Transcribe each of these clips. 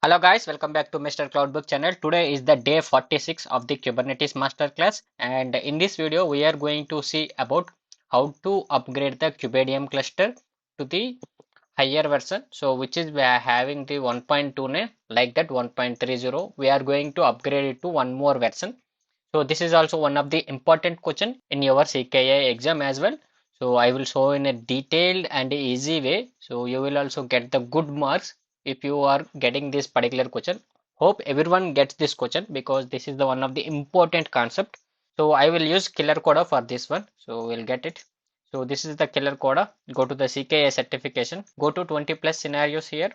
Hello guys, welcome back to Mr. Cloudbook channel. Today is the day 46 of the Kubernetes Masterclass, and in this video we are going to see about how to upgrade the Kubeadm cluster to the higher version. So which is we are having the 1.2 name, like that 1.30. We are going to upgrade it to one more version. So this is also one of the important question in your CKA exam as well. So I will show in a detailed and easy way. So you will also get the good marks if you are getting this particular question. Hope everyone gets this question because this is the one of the important concept. So I will use killer coda for this one. So we'll get it. So this is the killer coda. Go to the CKA certification. Go to 20 plus scenarios here.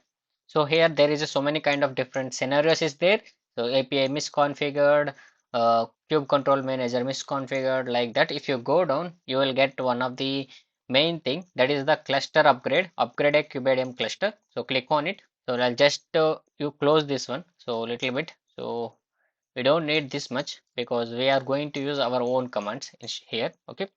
So here there is so many kind of different scenarios is there. So API misconfigured, kube control manager misconfigured, like that. If you go down, you will get one of the main thing, that is the cluster upgrade a Kubeadm cluster. So click on it. So I'll just you close this one so little bit. So we don't need this much because we are going to use our own commands in here. Okay,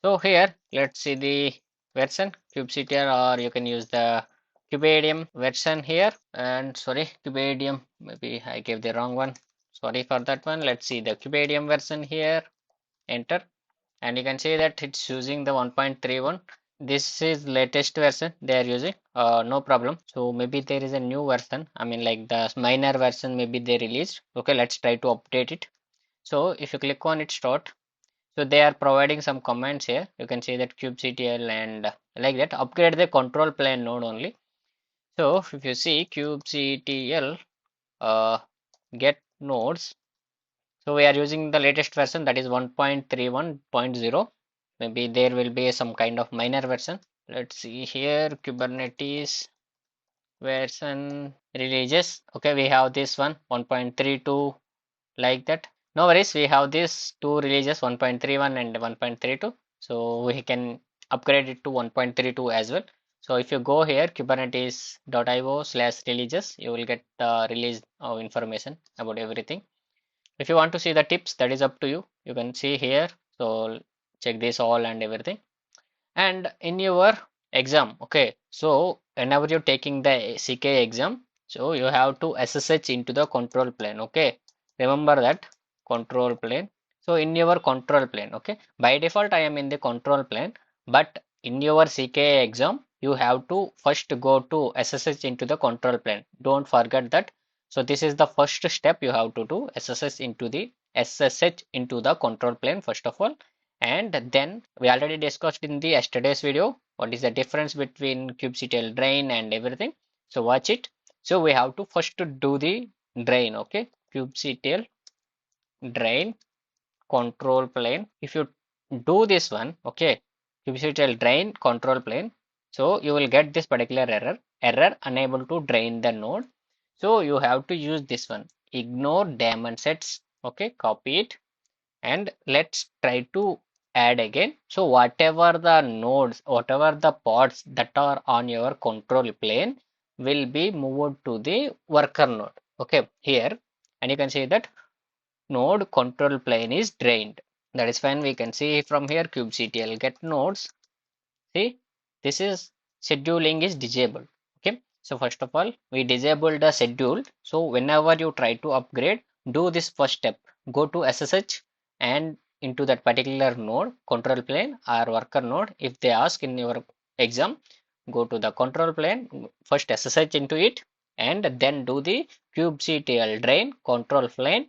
so here let's see the version kubectl, or you can use the Kubeadm version here. And sorry, Kubeadm, maybe I gave the wrong one, sorry for that one. Let's see the Kubeadm version here, enter, and you can see that it's using the 1.31. This is latest version they are using, no problem. So maybe there is a new version, I mean like the minor version maybe they released. Okay, let's try to update it. So if you click on it start, so they are providing some comments here. You can see that kubectl and like that upgrade the control plane node only. So if you see kubectl get nodes, so we are using the latest version, that is 1.31.0. Maybe there will be some kind of minor version. Let's see here, Kubernetes version releases. Okay, we have this one 1.32, like that. No worries, we have these two releases 1.31 and 1.32. So we can upgrade it to 1.32 as well. So if you go here kubernetes.io/releases, you will get the release information about everything. If you want to see the tips, that is up to you. You can see here. So check this all and everything. And in your exam, okay, so whenever you're taking the CKA exam, so you have to SSH into the control plane. Okay, remember that control plane. So in your control plane, okay, by default I am in the control plane, but in your CKA exam you have to first go to SSH into the control plane. Don't forget that. So this is the first step you have to do, SSH into the control plane first of all. And then we already discussed in the yesterday's video what is the difference between kubectl drain and everything. So watch it. So we have to first do the drain. Okay, kubectl drain control plane. If you do this one, okay, kubectl drain control plane, so you will get this particular error unable to drain the node. So you have to use this one, ignore daemon sets. Okay, copy it and let's try to add again. So whatever the nodes, whatever the pods that are on your control plane will be moved to the worker node. Okay, here, and you can see that node control plane is drained. That is fine. We can see from here kubectl get nodes. See, this is scheduling is disabled. Okay, so first of all we disable the schedule. So whenever you try to upgrade, do this first step, go to SSH and into that particular node control plane or worker node. If they ask in your exam, go to the control plane, first SSH into it, and then do the kubectl drain control plane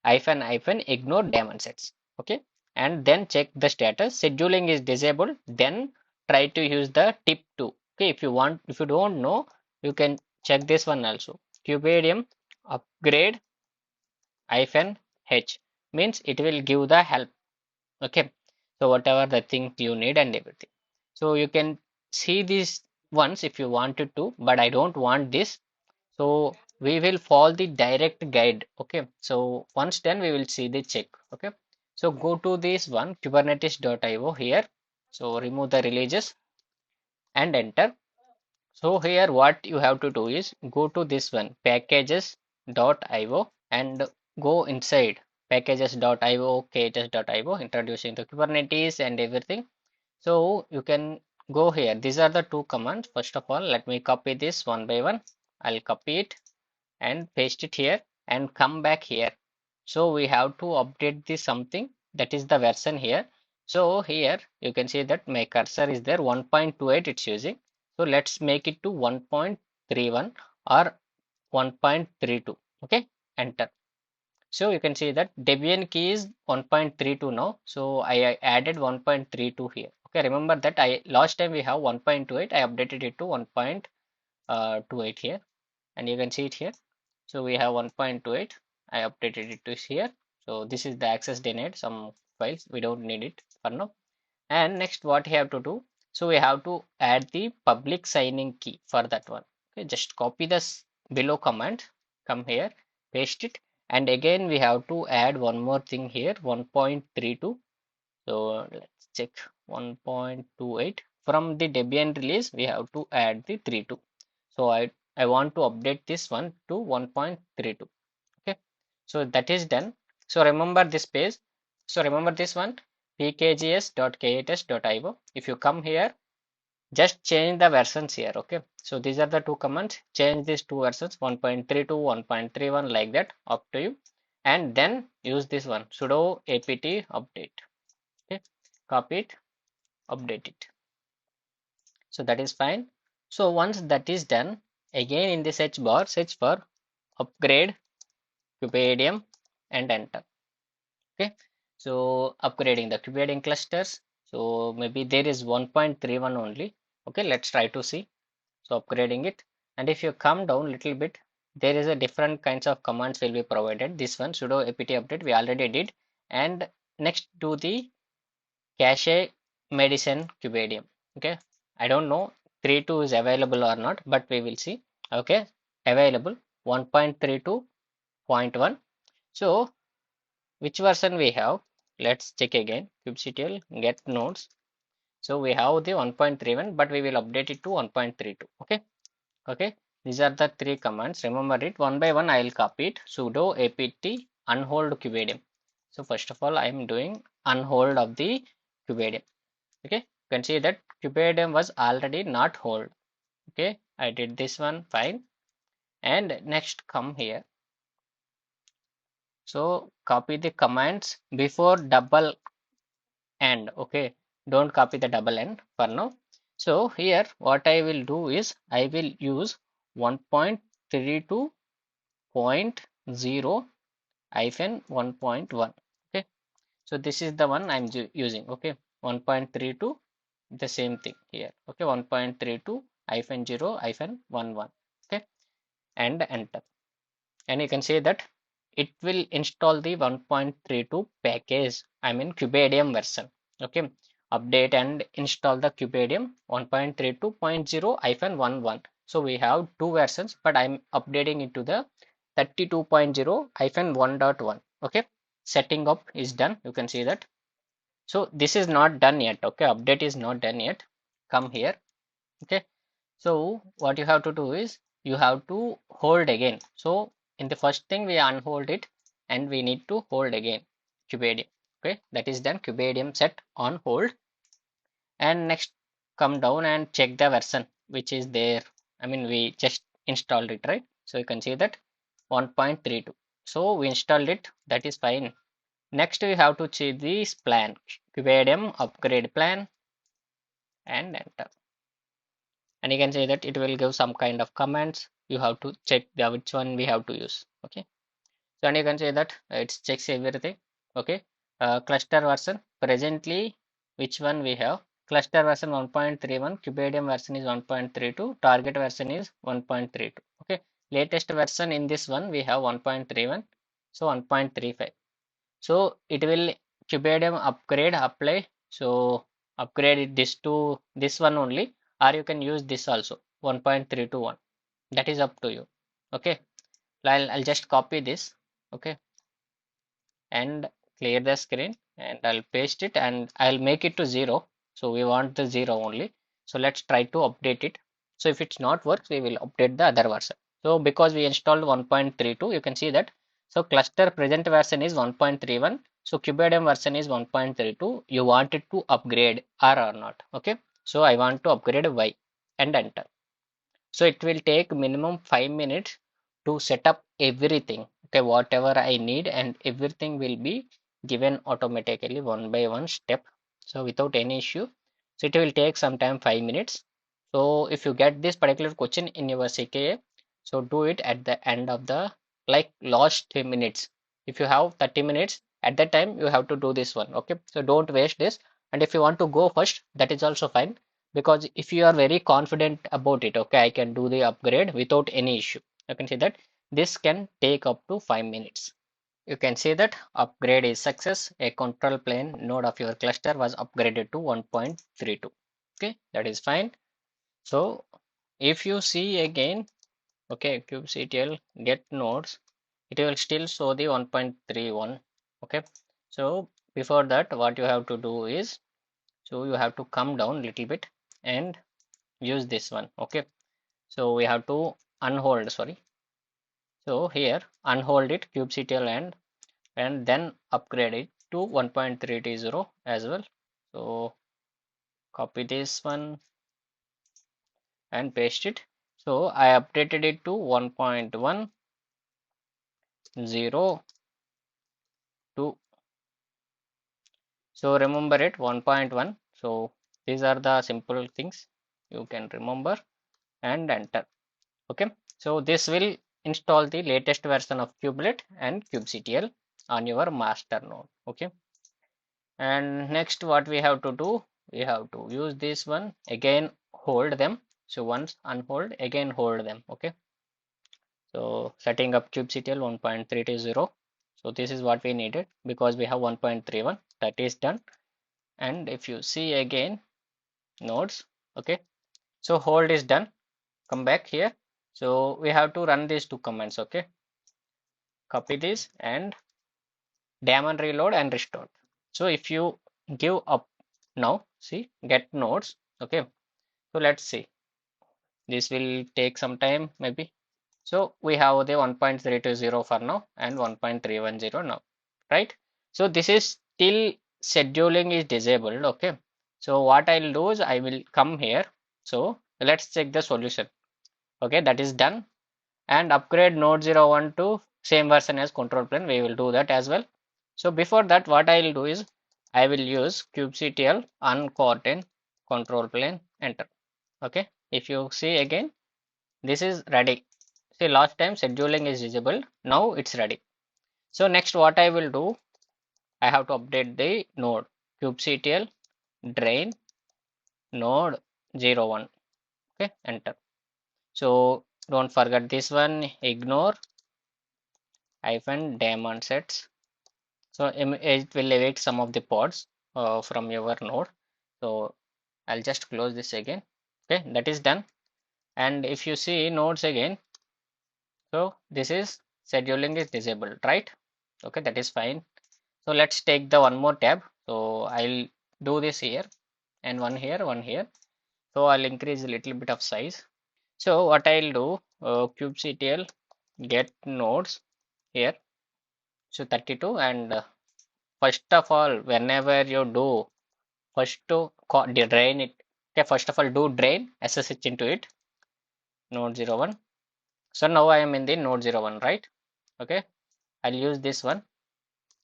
hyphen ignore daemon sets. Okay, and then check the status, scheduling is disabled, then try to use the tip 2. Okay, if you want, if you don't know, you can check this one also. Kubeadm upgrade hyphen h means it will give the help. Okay, so whatever the thing you need and everything. So you can see these ones if you wanted to, but I don't want this. So we will follow the direct guide. Okay, so once done we will see the check. Okay, so go to this one kubernetes.io here. So remove the releases and enter. So here what you have to do is go to this one packages.io and go inside packages.io, kts.io, introducing the Kubernetes and everything. So you can go here. These are the two commands. First of all, let me copy this one by one. I'll copy it and paste it here and come back here. So we have to update this something, that is the version here. So here you can see that my cursor is there, 1.28 it's using. So let's make it to 1.31 or 1.32. Okay, enter. So you can see that Debian key is 1.32 now. So I added 1.32 here. Okay, remember that I last time we have 1.28, I updated it to 1.28 here, and you can see it here. So we have 1.28. I updated it to here. So this is the access denied, some files we don't need it for now. And next what we have to do, so we have to add the public signing key for that one. Okay, just copy this below command, come here, paste it, and again we have to add one more thing here, 1.32. So let's check 1.28. From the Debian release we have to add the 32. So I want to update this one to 1.32. Okay, so that is done. So remember this page. So remember this one, pkgs.katest.io. If you come here, just change the versions here. Okay, so these are the two commands. Change these two versions, 1.32, 1.31, like that, up to you. And then use this one, sudo apt update. Okay, copy it, update it. So that is fine. So once that is done, again in the search bar, search for upgrade Kubeadm and enter. Okay, so upgrading the Kubeadm clusters. So maybe there is 1.31 only. Okay, let's try to see. So upgrading it, and if you come down little bit, there is a different kinds of commands will be provided. This one, sudo apt update, we already did. And next do the cache medicine Kubeadm. Okay, I don't know 3.2 is available or not, but we will see. Okay, available 1.32.1. So which version we have? Let's check again. kubectl get nodes. So we have the 1.31, but we will update it to 1.32. Okay, okay, these are the three commands. Remember it one by one. I will copy it. Sudo apt unhold Kubeadm. So first of all, I am doing unhold of the Kubeadm. Okay, you can see that Kubeadm was already not hold. Okay, I did this one, fine. And next come here. So copy the commands before double and. Okay, don't copy the double end for now. So here what I will do is I will use 1.32.0 hyphen 1.1. Okay, so this is the one I'm using. Okay, 1.32, the same thing here. Okay, 1.32 hyphen 0 hyphen 11. Okay, and enter. And you can say that it will install the 1.32 package, I mean Kubeadm version. Okay, update and install the Kubeadm 1.32.0-11. So we have two versions, but I'm updating it to the 32.0-1.1. Okay, setting up is done. You can see that. So this is not done yet. Okay, update is not done yet. Come here. Okay, so what you have to do is you have to hold again. So in the first thing we unhold it and we need to hold again Kubeadm. Okay, that is done. Kubeadm set on hold. And next come down and check the version which is there. I mean we just installed it, right? So you can see that 1.32. So we installed it, that is fine. Next we have to check this plan, Kubeadm upgrade plan, and enter. And you can say that it will give some kind of commands. You have to check the which one we have to use. Okay, so and you can say that it checks everything. Okay, cluster version presently which one we have? Cluster version 1.31, Kubeadm version is 1.32, target version is 1.32. Okay, latest version in this one we have 1.31, so 1.35. So it will Kubeadm upgrade apply. So upgrade this to this one only, or you can use this also 1.321. That is up to you. Okay, I'll just copy this. Okay, and clear the screen and I'll paste it and I'll make it to 0. So we want the 0 only. So let's try to update it. So if it's not works, we will update the other version. So because we installed 1.32, you can see that. So cluster present version is 1.31. So Kubeadm version is 1.32. You want it to upgrade or not. Okay. So I want to upgrade Y and enter. So it will take minimum 5 minutes to set up everything. Okay, whatever I need and everything will be given automatically one by one step. So without any issue. So it will take some time 5 minutes. So if you get this particular question in your CKA, so do it at the end of the like last 3 minutes. If you have 30 minutes at that time, you have to do this one. Okay, so don't waste this. And if you want to go first, that is also fine, because if you are very confident about it, okay, I can do the upgrade without any issue. You can see that this can take up to 5 minutes. You can see that upgrade is success. A control plane node of your cluster was upgraded to 1.32. Okay, that is fine. So if you see again, okay, kubectl get nodes, it will still show the 1.31. Okay, so before that, what you have to do is, so you have to come down a little bit and use this one. Okay, so we have to unhold, sorry. So here unhold it kubectl and then upgrade it to 1.320 as well. So copy this one and paste it. So I updated it to 1.10 to, so remember it 1.1. So these are the simple things you can remember and enter. Okay, so this will install the latest version of kubelet and kubectl on your master node. Okay, and next what we have to do, we have to use this one again, hold them. So once unhold, again hold them. Okay, so setting up kubectl 1.320. So this is what we needed because we have 1.31, that is done. And if you see again nodes, okay, so hold is done. Come back here. So we have to run these two commands. Okay, copy this and daemon reload and restore. So if you give up now, see get nodes. Okay, so let's see, this will take some time maybe. So we have the 1.320 for now and 1.310 now, right? So this is still scheduling is disabled. Okay, so what I'll do is I will come here. So let's check the solution. Okay, that is done. And upgrade node 01 to same version as control plane, we will do that as well. So before that, what I will do is I will use kubectl uncortain control plane, enter. Okay, if you see again, this is ready. See, last time scheduling is disabled, now it's ready. So next what I will do, I have to update the node kubectl drain node 01. Okay, enter. So don't forget this one, ignore hyphen daemon sets. So it will evict some of the pods from your node. So I'll just close this again. Okay, that is done. And if you see nodes again, so this is scheduling is disabled, right? Okay, that is fine. So let's take the one more tab. So I'll do this here and one here, one here. So I'll increase a little bit of size. So what I'll do, kubectl get nodes here. So 32, and first of all, whenever you do, first to drain it. Okay, first of all, do drain SSH into it, node 01. So now I am in the node 01, right? Okay, I'll use this one.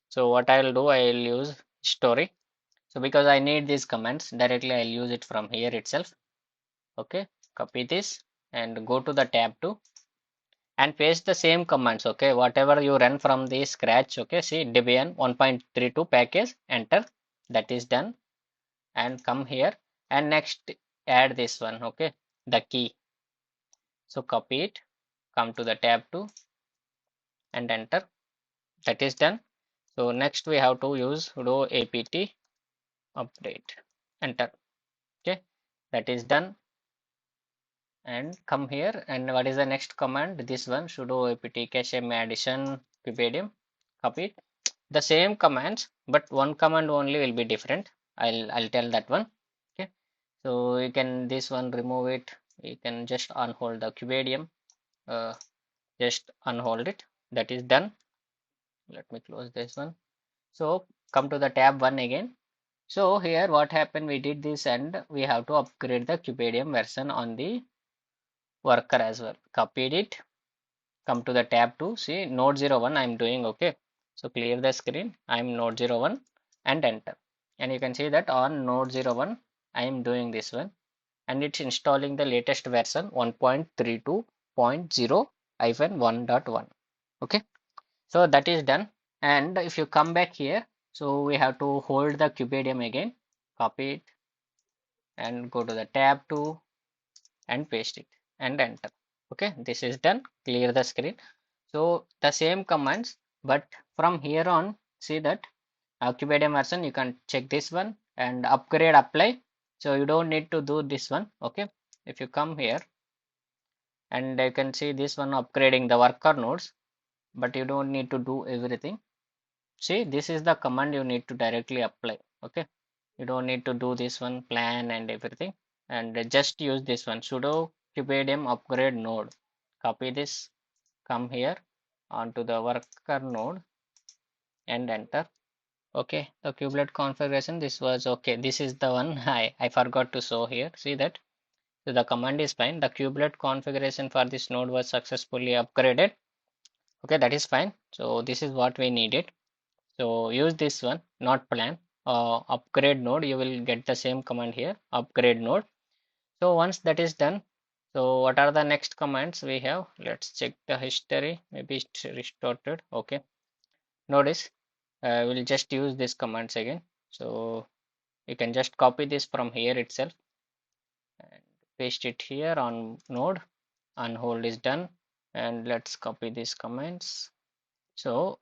So what I'll do, I'll use story. So because I need these commands directly, I'll use it from here itself. Okay, copy this and go to the tab 2 and paste the same commands. Okay, whatever you run from the scratch. Okay, see Debian 1.32 package, enter. That is done. And come here and next add this one. Okay, the key. So copy it, come to the tab 2 and enter. That is done. So next we have to use sudo apt update, enter. Okay, that is done. And come here, and what is the next command? This one, sudo apt cache addition Kubeadm, copy it. The same commands, but one command only will be different. I'll tell that one. Okay, so you can this one remove it. You can just unhold the Kubeadm. Just unhold it. That is done. Let me close this one. So come to the tab 1 again. So here what happened, we did this and we have to upgrade the Kubeadm version on the worker as well. Copied it, come to the tab 2, see node 01 I'm doing. Okay, so clear the screen, I'm node 01 and enter, and you can see that on node 01 I am doing this one, and it's installing the latest version 1.32.0-1.1. okay, so that is done. And if you come back here, so we have to hold the Kubeadm again, copy it and go to the tab 2 and paste it and enter. Okay, this is done. Clear the screen. So the same commands, but from here on, see that Kubeadm version, you can check this one and upgrade apply. So you don't need to do this one. Okay, if you come here and you can see this one upgrading the worker nodes, but you don't need to do everything. See, this is the command you need to directly apply. Okay, you don't need to do this one plan and everything, and just use this one sudo Kubeadm upgrade node. Copy this, come here onto the worker node and enter. Okay, the kubelet configuration, this was okay. This is the one I forgot to show here. See that? So the command is fine. The kubelet configuration for this node was successfully upgraded. Okay, that is fine. So this is what we needed. So use this one, not plan. Upgrade node, you will get the same command here, upgrade node. So once that is done, so what are the next commands we have? Let's check the history. Maybe it's restarted. Okay. Notice we'll just use these commands again. So you can just copy this from here itself and paste it here on node. Unhold is done. And let's copy these commands. So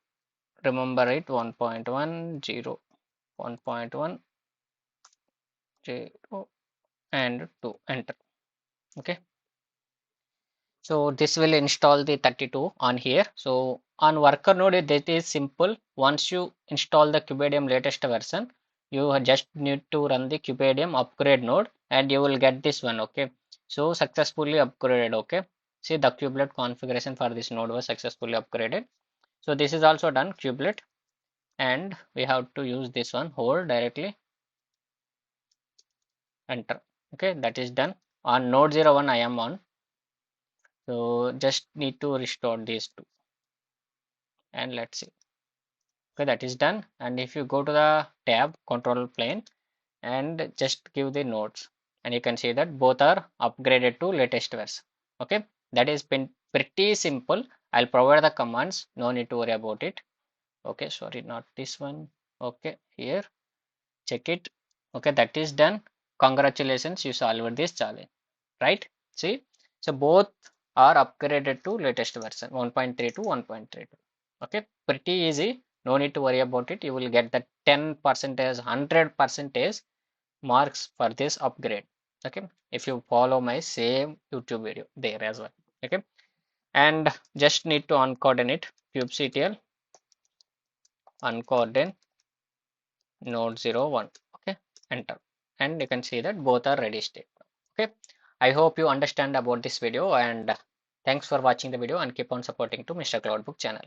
remember it 1.1, 0, 1.1, 0 and 2, enter. Okay, so this will install the 32 on here. So on worker node, that is simple. Once you install the Kubeadm latest version, you just need to run the Kubeadm upgrade node and you will get this one. Okay, so successfully upgraded. Okay, see the kubelet configuration for this node was successfully upgraded. So this is also done, kubelet, and we have to use this one, hold directly, enter. Okay, that is done. On node 01 I am on, so just need to restore these two and let's see. Okay, that is done. And if you go to the tab control plane and just give the nodes, and you can see that both are upgraded to latest version. Okay, that is been pretty simple. I'll provide the commands, no need to worry about it. Okay, sorry, not this one. Okay, here, check it. Okay, that is done. Congratulations, you solved this challenge, right? See, so both are upgraded to latest version 1.3 to 1.32. Okay, pretty easy, no need to worry about it. You will get the 10 percentage, 100 percentage marks for this upgrade. Okay, if you follow my same YouTube video there as well. Okay, and just need to uncoordinate kubectl uncoordinate node 01. Okay, enter, and you can see that both are ready state. Okay, I hope you understand about this video, and thanks for watching the video and keep on supporting to Mr. Cloudbook channel.